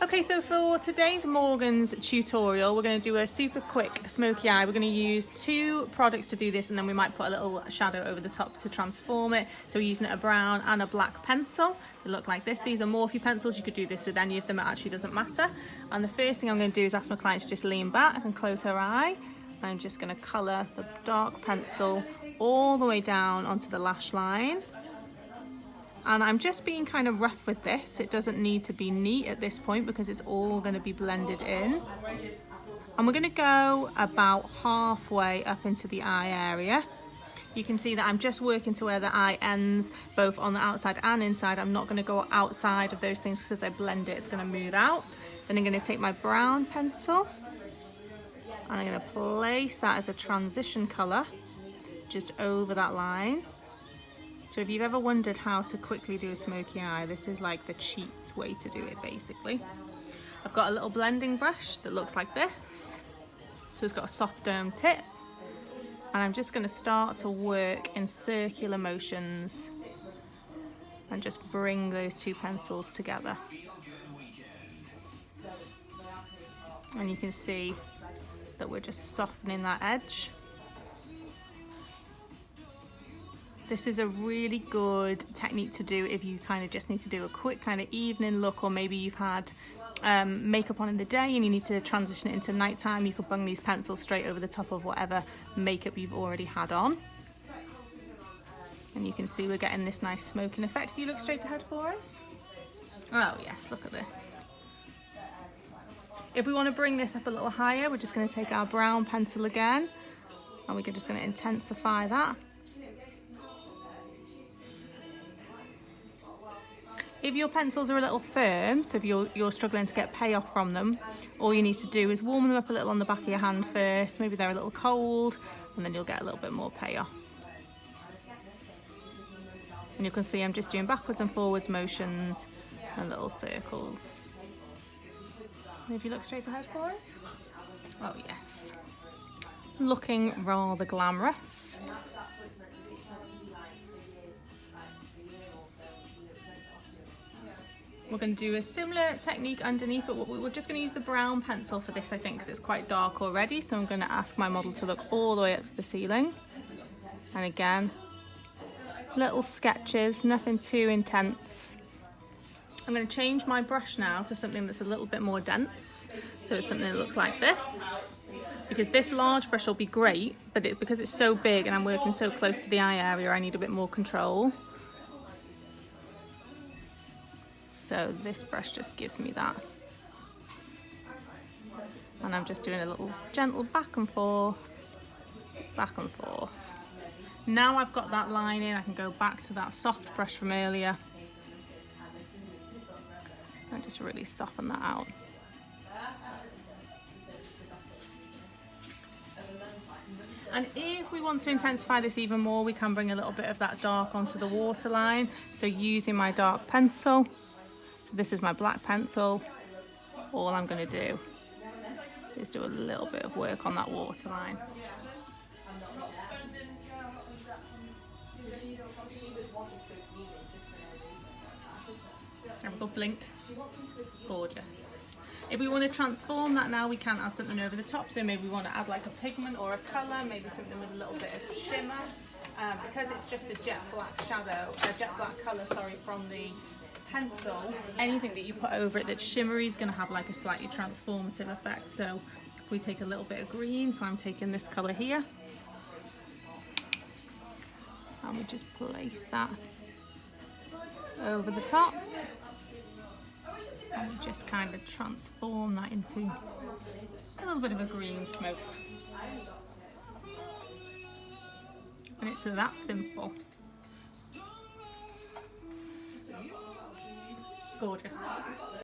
Okay, so for today's Morgan's tutorial, we're going to do a super quick smoky eye. We're going to use 2 products to do this, and then we might put a little shadow over the top to transform it. So we're using a brown and a black pencil. They look like this. These are Morphe pencils. You could do this with any of them. It actually doesn't matter. And the first thing I'm going to do is ask my client to just lean back and close her eye. I'm just going to colour the dark pencil all the way down onto the lash line. And I'm just being kind of rough with this. It doesn't need to be neat at this point because it's all going to be blended in. And we're going to go about halfway up into the eye area. You can see that I'm just working to where the eye ends, both on the outside and inside. I'm not going to go outside of those things because as I blend it, it's going to move out. Then I'm going to take my brown pencil and I'm going to place that as a transition colour just over that line. So if you've ever wondered how to quickly do a smoky eye, this is like the cheats way to do it basically. I've got a little blending brush that looks like this. So it's got a soft dome tip. And I'm just going to start to work in circular motions and just bring those 2 pencils together. And you can see that we're just softening that edge. This is a really good technique to do if you kind of just need to do a quick kind of evening look, or maybe you've had makeup on in the day and you need to transition it into nighttime. You could bung these pencils straight over the top of whatever makeup you've already had on. And you can see we're getting this nice smoking effect. If you look straight ahead for us. Oh yes, look at this. If we want to bring this up a little higher, we're just going to take our brown pencil again and we're just going to intensify that. If your pencils are a little firm, so if you're struggling to get payoff from them, all you need to do is warm them up a little on the back of your hand first. Maybe they're a little cold, and then you'll get a little bit more payoff. And you can see I'm just doing backwards and forwards motions and little circles. And if you look straight ahead for us. Oh yes. Looking rather glamorous. We're going to do a similar technique underneath, but we're just going to use the brown pencil for this, I think, because it's quite dark already. So I'm going to ask my model to look all the way up to the ceiling. And again, little sketches, nothing too intense. I'm going to change my brush now to something that's a little bit more dense. So it's something that looks like this. Because this large brush will be great, but because it's so big and I'm working so close to the eye area, I need a bit more control. So this brush just gives me that. And I'm just doing a little gentle back and forth, back and forth. Now I've got that line in, I can go back to that soft brush from earlier and just really soften that out. And if we want to intensify this even more, we can bring a little bit of that dark onto the waterline. So using my dark pencil, this is my black pencil, all I'm going to do is do a little bit of work on that waterline. Have a good blink. Gorgeous. If we want to transform that now, we can add something over the top. So maybe we want to add like a pigment or a colour, maybe something with a little bit of shimmer. Because it's just a jet black shadow, a jet black colour, sorry, from the pencil, anything that you put over it that's shimmery is going to have like a slightly transformative effect. So if we take a little bit of green, so I'm taking this colour here, and we just place that over the top, and we just kind of transform that into a little bit of a green smoke. And it's that simple. Gorgeous.